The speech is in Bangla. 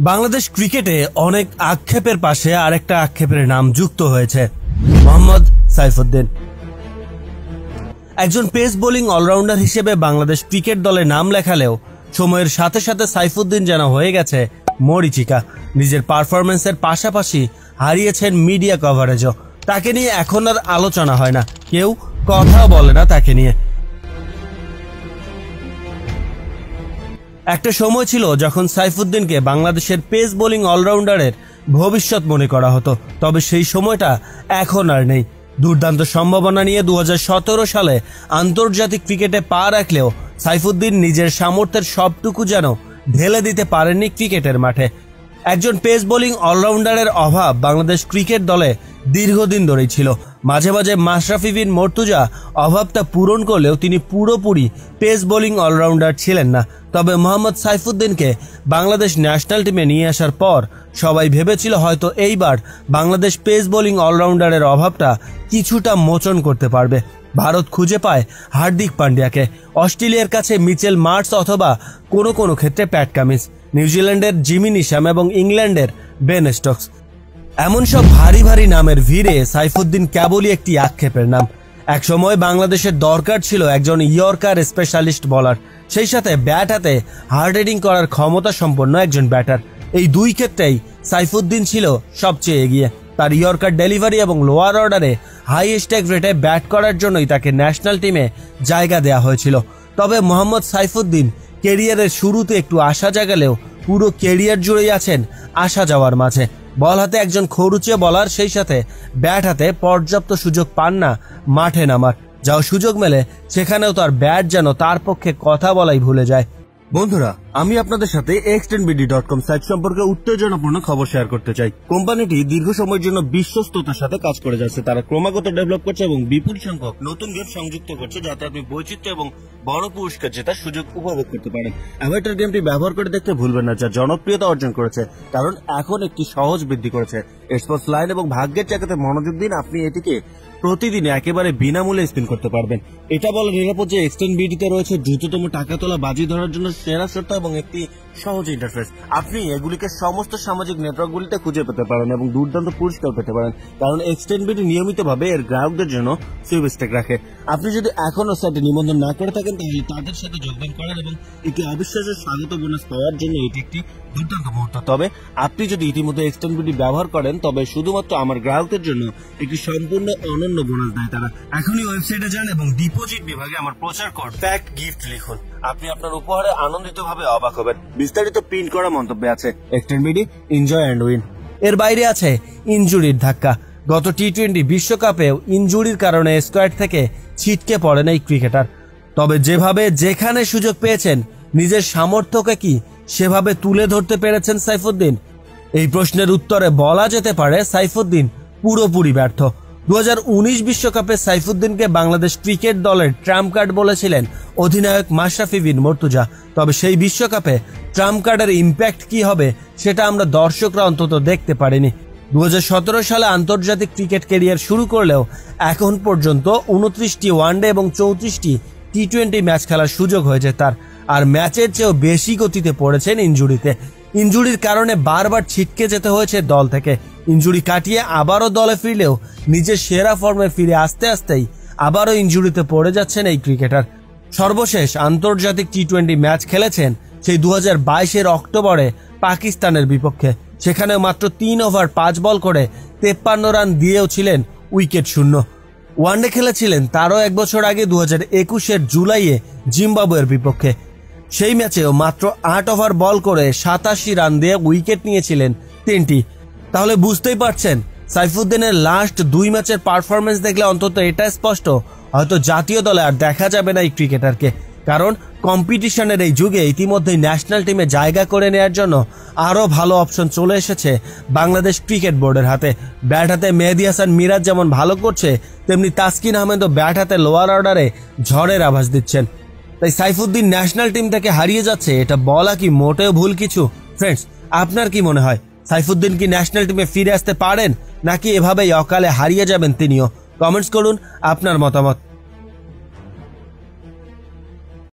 বাংলাদেশ ক্রিকেটে অনেক আক্ষেপের পাশে আরেকটা আক্ষেপের নাম যুক্ত হয়েছে, মোহাম্মদ সাইফুদ্দিন। একজন পেস বোলিং অলরাউন্ডার হিসেবে বাংলাদেশ ক্রিকেট দলে নাম লেখালেও সময়ের সাথে সাথে সাইফুদ্দিন যেন হয়ে গেছে মরীচিকা। নিজের পারফরমেন্সের পাশাপাশি হারিয়েছেন মিডিয়া কভারেজও। তাকে নিয়ে এখন আর আলোচনা হয় না, কেউ কথাও বলে না তাকে নিয়ে। একটা সময় ছিল যখন সাইফুদ্দিনকে বাংলাদেশের পেস বোলিং অলরাউন্ডারের ভবিষ্যৎ মনে করা হতো, তবে সেই সময়টা এখন আর নেই। দুর্দান্ত সম্ভাবনা নিয়ে 2017 সালে আন্তর্জাতিক ক্রিকেটে পা রাখলেও সাইফুদ্দিন নিজের সামর্থ্যের সবটুকু যেন ঢেলে দিতে পারেননি ক্রিকেটের মাঠে। একজন পেস বোলিং অলরাউন্ডারের অভাব বাংলাদেশ ক্রিকেট দলে দীর্ঘদিন ধরেই ছিল। মাঝে মাঝে মাশরাফি বিন মর্তুজা অভাবটা পূরণ করলেও তিনি পুরোপুরি পেস বোলিং অলরাউন্ডার ছিলেন না। তবে মোহাম্মদ সাইফুদ্দিনকে বাংলাদেশ ন্যাশনাল টিমে নিয়ে আসার পর সবাই ভেবেছিল হয়তো এইবার বাংলাদেশ পেস বোলিং অলরাউন্ডারের অভাবটা কিছুটা মোচন করতে পারবে। ভারত খুঁজে পায় হার্দিক পান্ডিয়াকে, অস্ট্রেলিয়ার কাছে মিচেল মার্টস অথবা কোনো ক্ষেত্রে প্যাট কামিন্স, নিউজিল্যান্ডের জিমি নিশাম এবং ইংল্যান্ডের বেন স্টোকস। এমন সব ভারী ভারী নামের ভিড়ে সাইফুদ্দিন কেবলই একটি আক্ষেপের নাম। একসময় বাংলাদেশের দরকার ছিল একজন ইয়র্কার স্পেশালিস্ট বোলার, সেই সাথে ব্যাট হাতে হার্ড হিটিং করার ক্ষমতা সম্পন্ন একজন ব্যাটার। এই দুই ক্ষেত্রেই সাইফুদ্দিন ছিল সবচেয়ে এগিয়ে। তার ইয়র্কার ডেলিভারি এবং লোয়ার অর্ডারে হাই স্ট্রাইক রেটে ব্যাট করার জন্যই তাকে ন্যাশনাল টিমে জায়গা দেওয়া হয়েছিল। তবে মোহাম্মদ সাইফুদ্দিন ক্যারিয়ারের শুরুতে একটু আশা জাগালেও পুরো ক্যারিয়ার জুড়েই আছেন আসা যাওয়ার মাঝে। বল হাতে একজন খরুচে বলার, সেই সাথে ব্যাট হাতে পর্যাপ্ত সুযোগ পান না মাঠে নামার। যাও সুযোগ মেলে সেখানেও তার ব্যাট যেন তার পক্ষে কথা বলাই ভুলে যায়। বন্ধুরা, আমি আপনাদের সাথে extendbd.com সাইট সম্পর্কে উত্তেজনাপূর্ণ খবর শেয়ার করতে চাই। কোম্পানিটি দীর্ঘ সময়ের জন্য বিশ্বস্ততার সাথে কাজ করে যাচ্ছে। তারা ক্রমাগত ডেভেলপ করছে এবং বিপুল সংখ্যক নতুন গেম সংযুক্ত করছে, যাতে আপনি বৈচিত্র্য এবং বড় পুরস্কার জেতার সুযোগ উপভোগ করতে পারেন। অ্যাভাটার গেমটি ব্যবহার করে দেখতে ভুলবেন না, যা জনপ্রিয়তা অর্জন করেছে কারণ এখন একটি সহজ বৃদ্ধি করেছে। স্পোর্টস লাইন এবং ভাগ্যের চাকাতে মনোযোগ দিন, আপনি এটিকে প্রতিদিন একেবারে বিনামূল্যে স্পিন করতে পারবেন। এটা বলা নিরাপদ যে এক্সটেন্ডবিডিতে রয়েছে দ্রুততম টাকা তোলা বাজি ধরার জন্য সেরা শর্ত এবং একটি সহজ ইন্টারফেস। আপনি এগুলিকে সমস্ত সামাজিক নেটওয়ার্কগুলিতে খুঁজে পেতে পারেন এবং দুর্দান্ত পুরস্কার পেতে পারেন, কারণ এক্সটেন্ডবিডি নিয়মিতভাবে এর গ্রাহকদের জন্য সুইপস্টেক রাখে। আপনি যদি এখনো সাইটে নিবন্ধন না করে থাকেন তাহলে তাদের সাথে যোগদান করেন এবং একটি অবিশ্বাস্য স্বাগত বোনাস পাওয়ার জন্য এটি একটি দুর্দান্ত মুহূর্ত। তবে আপনি যদি ইতিমধ্যে এক্সটেন্ডবিডি ব্যবহার করেন তবে শুধুমাত্র আমার গ্রাহকদের জন্য একটি সম্পূর্ণ অনন্য বোনাস দেয় তারা। এখনই ওয়েবসাইটে যান এবং ডিপোজিট বিভাগে আমার প্রচার কোড ফ্যাক্ট গিফট লিখুন। আপনি আপনার উপহারে আনন্দিত ভাবে অবাক হবেন। বিস্তারিত প্রিন্ট করা মন্তব্যে আছে এক্সটেন্ডবিডি, এনজয় অ্যান্ড উইন। এর বাইরে আছে ইনজুরির ধাক্কা। গত টি-20 বিশ্বকাপেও ইনজুরির কারণে স্কোয়াড থেকে ছিটকে পড়েন এই ক্রিকেটার। তবে যেভাবে যেখানে সুযোগ পেয়েছেন নিজের সামর্থ্যকে কি সেভাবে তুলে ধরতে পেরেছেন সাইফুদ্দিন? এই প্রশ্নের উত্তরে বলা যেতে পারে সাইফুদ্দিন পুরোপুরি ব্যর্থ। 2019 বিশ্বকাপে সাইফুদ্দিনকে বাংলাদেশ ক্রিকেট দলের ট্রাম্প কার্ড বলেছিলেন অধিনায়ক মাশরাফি বিন মর্তুজা। তবে সেই বিশ্বকাপে ট্রাম্প কার্ডের ইম্প্যাক্ট কি হবে সেটা আমরা দর্শকরা অন্তত দেখতে পারিনি। 2017 সালে আন্তর্জাতিক ক্রিকেট ক্যারিয়ার শুরু করলেও এখন পর্যন্ত 29টি ওয়ানডে এবং 34টি টি-20 ম্যাচ খেলার সুযোগ হয়েছে তার। আর ম্যাচের চেয়েও বেশি গতিতে পড়েছেন ইনজুরিতে। ইনজুরির কারণে বারবার ছিটকে যেতে হয়েছে দল থেকে। ইনজুরি কাটিয়ে আবারও দলে ফিরলেও নিজের সেরা ফর্মে ফিরে আসতেই আবারও ইনজুরিতে পড়ে যাচ্ছেন এই ক্রিকেটার। সর্বশেষ আন্তর্জাতিক টি-20 ম্যাচ খেলেছেন সেই 2022 অক্টোবরে পাকিস্তানের বিপক্ষে। সেখানে মাত্র 3 ওভার 5 বল করে 53 রান দিয়েও ছিলেন উইকেট শূন্য। ওয়ানডে খেলেছিলেন তারও এক বছর আগে 2021 জুলাইয়ে জিম্বাবুয়ের বিপক্ষে। সেই ম্যাচেও মাত্র 8 ওভার বল করে 87 রান দিয়ে উইকেট নিয়েছিলেন 3টি। তাহলে বুঝতেই পারছেন সাইফুদ্দিনের লাস্ট 2 ম্যাচের পারফরমেন্স দেখলে অন্তত এটা স্পষ্ট, হয়তো জাতীয় দলে আর দেখা যাবে না এই ক্রিকেটারকে। কারণ কম্পিটিশনের এই যুগে ইতিমধ্যেই ন্যাশনাল টিমে জায়গা করে নেওয়ার জন্য আরও ভালো অপশন চলে এসেছে বাংলাদেশ ক্রিকেট বোর্ডের হাতে। ব্যাট হাতে মেহেদী হাসান মিরাজ যেমন ভালো করছে, তেমনি তাসকিন আহমেদও ব্যাট হাতে লোয়ার অর্ডারে ঝড়ের আভাস দিচ্ছেন। তাই সাইফুদ্দিন ন্যাশনাল টিম থেকে হারিয়ে যাচ্ছে, এটা বলা কি মোটেও ভুল কিছু? ফ্রেন্ডস, আপনার কি মনে হয় সাইফুদ্দিন কি ন্যাশনাল টিমে ফিরে আসতে পারেন, নাকি এভাবেই অকালে হারিয়ে যাবেন তিনিও? কমেন্টস করুন আপনার মতামত।